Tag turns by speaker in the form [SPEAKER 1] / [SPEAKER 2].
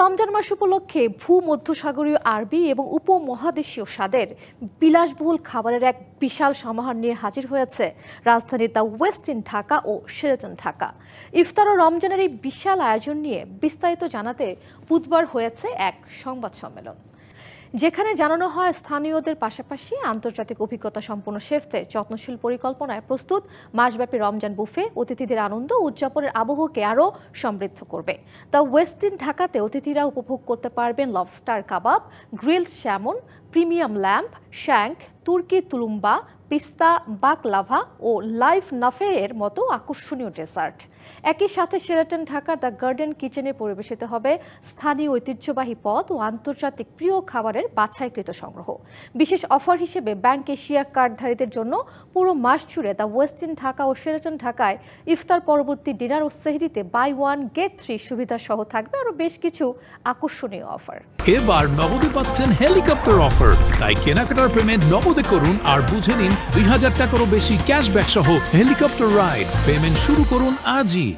[SPEAKER 1] রমজান মাস উপলক্ষে ভূমধ্যসাগরীয় আরবি এবং উপমহাদেশীয় স্বাদের বিলাসবহুল খাবারের এক বিশাল সমাহার নিয়ে হাজির হয়েছে রাজধানী দ্য ওয়েস্ট ইন ঢাকা ও শেরাটন ঢাকা। ইফতার ও রমজানের এই বিশাল আয়োজন নিয়ে বিস্তারিত জানাতে বুধবার হয়েছে এক সংবাদ সম্মেলন, যেখানে জানানো হয় স্থানীয়দের পাশাপাশি আন্তর্জাতিক অভিজ্ঞতা সম্পন্ন শেফদের যত্নশীল পরিকল্পনায় প্রস্তুত মাসব্যাপী রমজান বুফে অতিথিদের আনন্দ ও উদযাপনের আবহকে আরও সমৃদ্ধ করবে। দ্য ওয়েস্ট ইন ঢাকাতে অতিথিরা উপভোগ করতে পারবেন লবস্টার কাবাব, grilled salmon, premium lamb, shank, তুর্কি তুলুম্বা, পিস্তা বাকলাভা ও লাইভ নাফের মতো আকর্ষণীয় ডেজার্ট। একই সাথে শেরাটন ঢাকার দ্য গার্ডেন কিচেনে পরিবেশিত হবে স্থানীয় ঐতিহ্যবাহী পদ ও আন্তর্জাতিক প্রিয় খাবারের বাছাইকৃত সংগ্রহ। বিশেষ অফার হিসেবে ব্যাংক এশিয়া কার্ডধারীদের জন্য পুরো মাস জুড়ে দ্য ওয়েস্ট ইন ঢাকা ও শেরাটন ঢাকায় ইফতার পরবর্তী ডিনার ও সেহরিতে বাই ওয়ান গেট 3 সুবিধা সহ থাকবে আরও বেশ কিছু আকর্ষণীয় অফার।
[SPEAKER 2] এবার নগদে পাচ্ছেন হেলিকপ্টার অফার, তাই কেনাকাটার পেমেন্ট নগদে করুন আর বুঝে নিন ২০০০ টাকারও বেশি ক্যাশব্যাক সহ হেলিকপ্টার রাইড। পেমেন্ট শুরু করুন আজই।